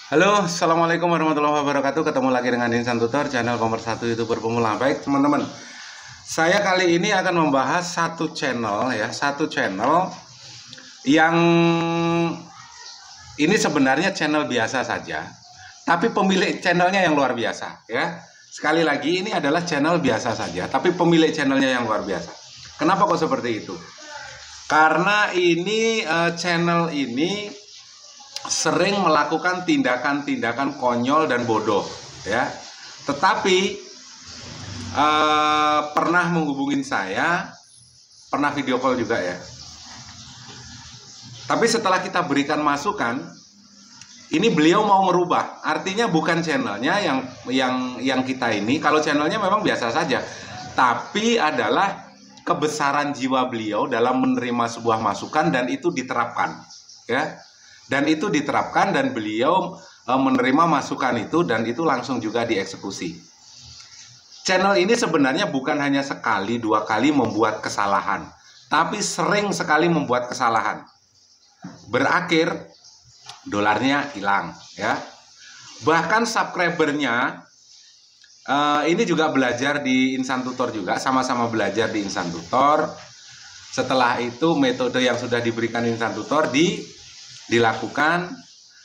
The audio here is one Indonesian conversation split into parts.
Halo, assalamualaikum warahmatullahi wabarakatuh. Ketemu lagi dengan Insan Tutor, channel nomor 1 YouTuber pemula. Baik teman-teman, saya kali ini akan membahas satu channel yang ini sebenarnya channel biasa saja, tapi pemilik channelnya yang luar biasa ya. Sekali lagi, ini adalah channel biasa saja, tapi pemilik channelnya yang luar biasa. Kenapa kok seperti itu? Karena ini channel ini sering melakukan tindakan-tindakan konyol dan bodoh ya, tetapi pernah menghubungin saya, pernah video call juga ya. Tapi setelah kita berikan masukan, ini beliau mau merubah. Artinya bukan channelnya yang kita ini. Kalau channelnya memang biasa saja, tapi adalah kebesaran jiwa beliau dalam menerima sebuah masukan dan itu diterapkan ya. Dan itu diterapkan dan beliau menerima masukan itu dan itu langsung juga dieksekusi. Channel ini sebenarnya bukan hanya sekali, dua kali membuat kesalahan, tapi sering sekali membuat kesalahan. Berakhir dolarnya hilang ya. Bahkan subscribernya ini juga belajar di Insan Tutor juga, sama-sama belajar di Insan Tutor. Setelah itu metode yang sudah diberikan Insan Tutor dilakukan,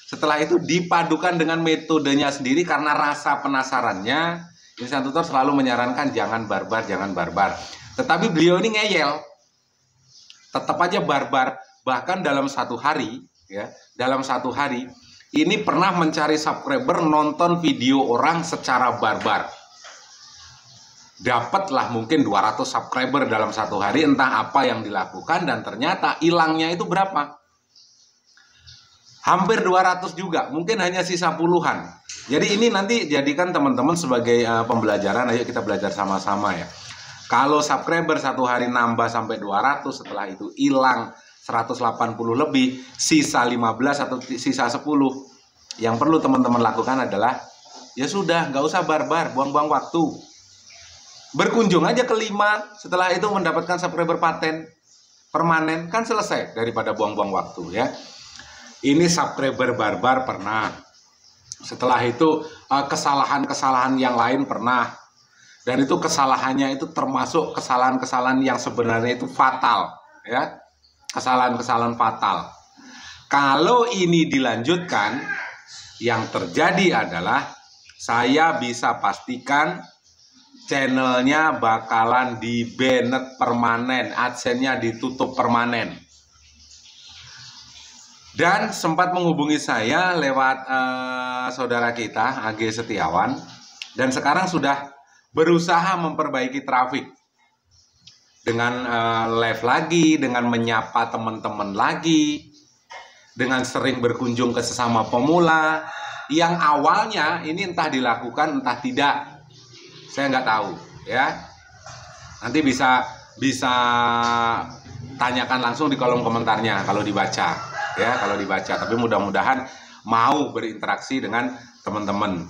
setelah itu dipadukan dengan metodenya sendiri karena rasa penasarannya. Insan Tutor selalu menyarankan jangan barbar, jangan barbar. Tetapi beliau ini ngeyel, tetap aja barbar. Bahkan dalam satu hari ya, dalam satu hari ini pernah mencari subscriber nonton video orang secara barbar. Dapatlah mungkin 200 subscriber dalam satu hari, entah apa yang dilakukan, dan ternyata hilangnya itu berapa? Hampir 200 juga, mungkin hanya sisa puluhan. Jadi ini nanti jadikan teman-teman sebagai pembelajaran, ayo kita belajar sama-sama ya. Kalau subscriber satu hari nambah sampai 200, setelah itu hilang 180 lebih, sisa 15 atau sisa 10. Yang perlu teman-teman lakukan adalah, ya sudah, nggak usah barbar, buang-buang waktu. Berkunjung aja ke 5, setelah itu mendapatkan subscriber permanen, kan selesai daripada buang-buang waktu ya. Ini subscriber barbar pernah. Setelah itu kesalahan-kesalahan yang lain pernah. Dan itu kesalahannya itu termasuk kesalahan-kesalahan yang sebenarnya itu fatal ya. Kesalahan-kesalahan fatal. Kalau ini dilanjutkan, yang terjadi adalah saya bisa pastikan channelnya bakalan di-banned permanen, AdSense-nya ditutup permanen. Dan sempat menghubungi saya lewat saudara kita AG Setiawan, dan sekarang sudah berusaha memperbaiki traffic dengan live lagi, dengan menyapa teman-teman lagi, dengan sering berkunjung ke sesama pemula. Yang awalnya ini entah dilakukan entah tidak, saya nggak tahu ya. Nanti bisa tanyakan langsung di kolom komentarnya kalau dibaca ya, kalau dibaca. Tapi mudah-mudahan mau berinteraksi dengan teman-teman,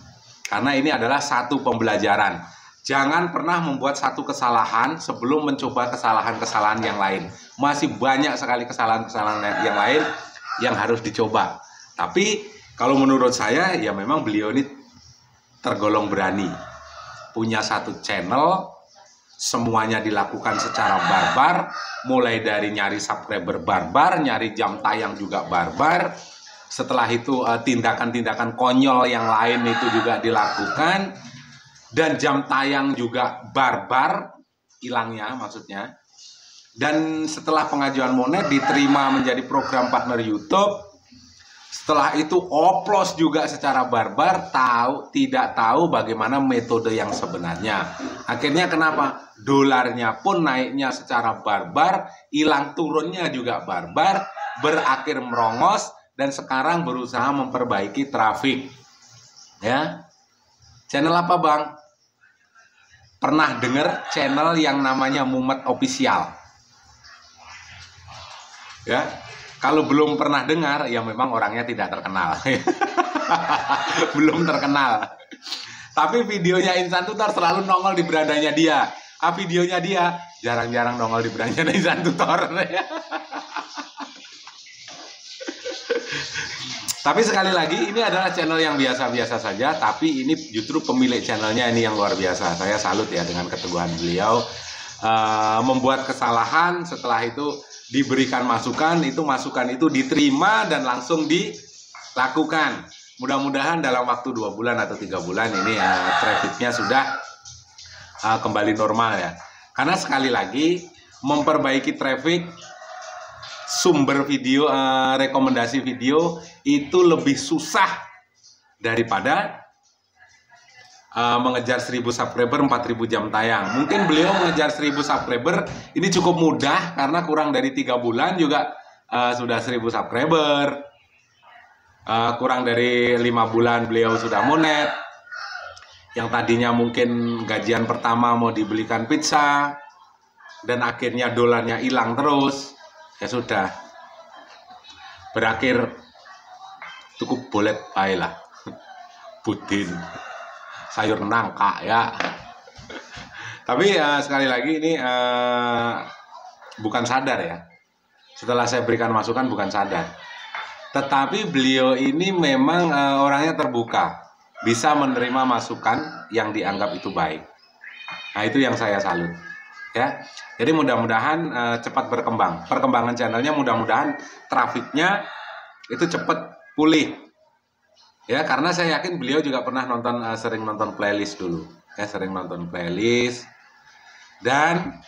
karena ini adalah satu pembelajaran. Jangan pernah membuat satu kesalahan sebelum mencoba kesalahan-kesalahan yang lain. Masih banyak sekali kesalahan-kesalahan yang lain yang harus dicoba. Tapi kalau menurut saya ya memang beliau ini tergolong berani, punya satu channel, semuanya dilakukan secara barbar, mulai dari nyari subscriber barbar, nyari jam tayang juga barbar. Setelah itu tindakan-tindakan konyol yang lain itu juga dilakukan, dan jam tayang juga barbar, hilangnya maksudnya. Dan setelah pengajuan monet diterima menjadi program partner YouTube. Setelah itu oplos juga secara barbar, tidak tahu bagaimana metode yang sebenarnya. Akhirnya kenapa? Dolarnya pun naiknya secara barbar, hilang turunnya juga barbar, berakhir merongos, dan sekarang berusaha memperbaiki traffic. Ya. Channel apa, Bang? Pernah dengar channel yang namanya Mumet Official? Ya. Kalau belum pernah dengar, ya memang orangnya tidak terkenal. Belum terkenal. Tapi videonya Insan Tutor selalu nongol di berandanya dia. Videonya dia jarang-jarang nongol di berandanya Insan Tutor. Tapi sekali lagi ini adalah channel yang biasa-biasa saja, tapi ini justru pemilik channelnya ini yang luar biasa. Saya salut ya dengan keteguhan beliau. Membuat kesalahan, setelah itu diberikan masukan, masukan itu diterima dan langsung dilakukan. Mudah-mudahan dalam waktu 2 bulan atau 3 bulan ini trafficnya sudah kembali normal ya. Karena sekali lagi memperbaiki traffic, sumber video, rekomendasi video itu lebih susah daripada mengejar 1000 subscriber 4000 jam tayang. Mungkin beliau mengejar 1000 subscriber ini cukup mudah karena kurang dari 3 bulan juga sudah 1000 subscriber. Kurang dari 5 bulan beliau sudah monet. Yang tadinya mungkin gajian pertama mau dibelikan pizza dan akhirnya dolarnya hilang terus, ya sudah berakhir cukup bolet lah budin sayur nangka ya. Tapi sekali lagi ini bukan sadar ya, setelah saya berikan masukan bukan sadar, tetapi beliau ini memang orangnya terbuka, bisa menerima masukan yang dianggap itu baik. Nah itu yang saya salut ya. Jadi mudah-mudahan cepat berkembang, perkembangan channelnya, mudah-mudahan trafiknya itu cepat pulih ya, karena saya yakin beliau juga pernah sering nonton playlist dulu ya, sering nonton playlist. Dan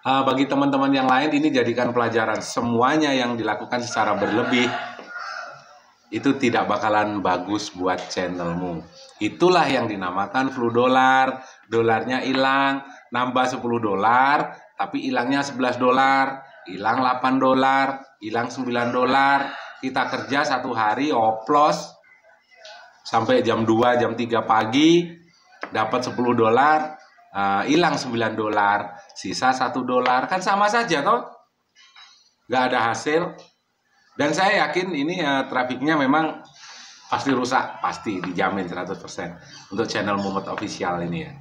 bagi teman-teman yang lain ini jadikan pelajaran, semuanya yang dilakukan secara berlebih itu tidak bakalan bagus buat channelmu. Itulah yang dinamakan flu dolar. Dolarnya hilang, nambah 10 dolar, tapi hilangnya 11 dolar, hilang 8 dolar, hilang 9 dolar. Kita kerja 1 hari oplos sampai jam 2, jam 3 pagi, dapat 10 dolar, hilang 9 dolar, sisa 1 dolar. Kan sama saja toh, nggak ada hasil. Dan saya yakin ini trafiknya memang pasti rusak, pasti dijamin 100% untuk channel Mumet Official ini ya.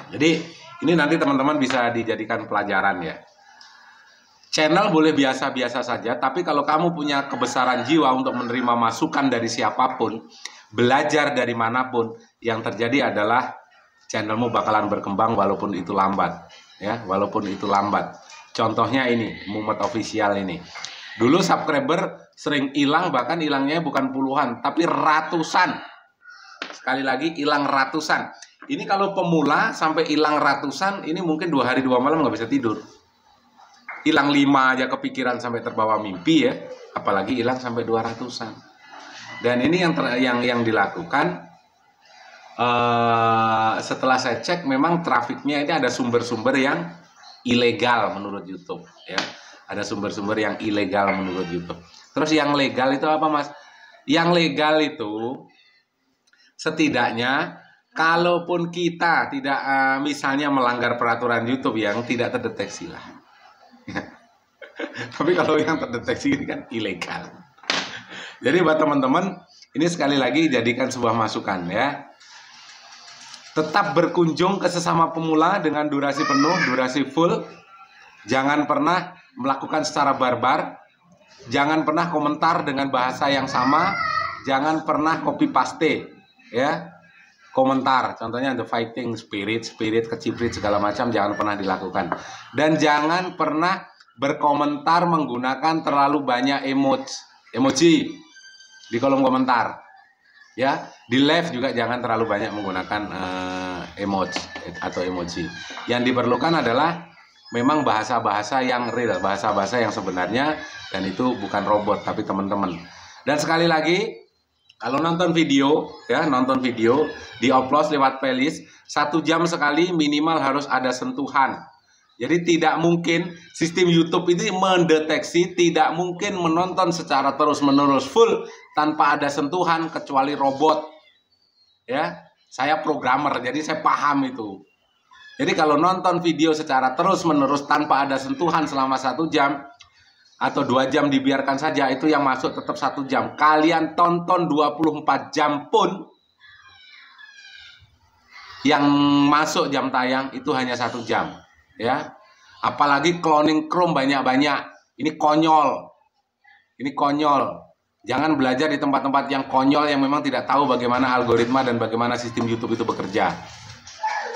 Jadi ini nanti teman-teman bisa dijadikan pelajaran ya. Channel boleh biasa-biasa saja, tapi kalau kamu punya kebesaran jiwa untuk menerima masukan dari siapapun, belajar dari manapun, yang terjadi adalah channelmu bakalan berkembang walaupun itu lambat ya, walaupun itu lambat. Contohnya ini Mumet Official ini. Dulu subscriber sering hilang, bahkan hilangnya bukan puluhan tapi ratusan. Sekali lagi hilang ratusan. Ini kalau pemula sampai hilang ratusan, ini mungkin 2 hari 2 malam nggak bisa tidur. Hilang 5 aja kepikiran sampai terbawa mimpi ya, apalagi hilang sampai 200-an. Dan ini yang dilakukan setelah saya cek, memang trafiknya ini ada sumber-sumber yang ilegal menurut YouTube ya. Ada sumber-sumber yang ilegal menurut YouTube. Terus yang legal itu apa Mas? Yang legal itu setidaknya kalaupun kita tidak misalnya melanggar peraturan YouTube yang tidak terdeteksi lah. Tapi kalau yang terdeteksi ini kan ilegal. Jadi buat teman-teman, ini sekali lagi jadikan sebuah masukan ya. Tetap berkunjung ke sesama pemula dengan durasi penuh, durasi full. Jangan pernah melakukan secara barbar. Jangan pernah komentar dengan bahasa yang sama. Jangan pernah copy paste ya. Komentar, contohnya the fighting spirit, keciprit segala macam jangan pernah dilakukan. Dan jangan pernah berkomentar menggunakan terlalu banyak emoji di kolom komentar. Ya, di live juga jangan terlalu banyak menggunakan emoji. Yang diperlukan adalah memang bahasa-bahasa yang real, bahasa-bahasa yang sebenarnya, dan itu bukan robot tapi teman-teman. Dan sekali lagi, kalau nonton video ya, di-upload lewat playlist 1 jam sekali minimal harus ada sentuhan. Jadi tidak mungkin sistem YouTube ini mendeteksi, tidak mungkin menonton secara terus-menerus full tanpa ada sentuhan kecuali robot. Ya, saya programmer jadi saya paham itu. Jadi kalau nonton video secara terus-menerus tanpa ada sentuhan selama 1 jam atau 2 jam dibiarkan saja, itu yang masuk tetap 1 jam. Kalian tonton 24 jam pun yang masuk jam tayang itu hanya 1 jam. Ya, apalagi cloning Chrome banyak-banyak. Ini konyol. Jangan belajar di tempat-tempat yang konyol yang memang tidak tahu bagaimana algoritma dan bagaimana sistem YouTube itu bekerja.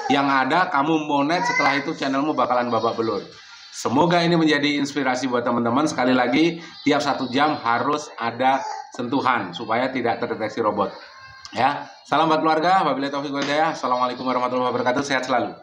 Yang ada kamu monet, setelah itu channelmu bakalan babak belur. Semoga ini menjadi inspirasi buat teman-teman. Sekali lagi, tiap 1 jam harus ada sentuhan supaya tidak terdeteksi robot. Ya, salam buat keluarga. Wabillahi taufiq wal hidayah. Assalamualaikum warahmatullahi wabarakatuh. Sehat selalu.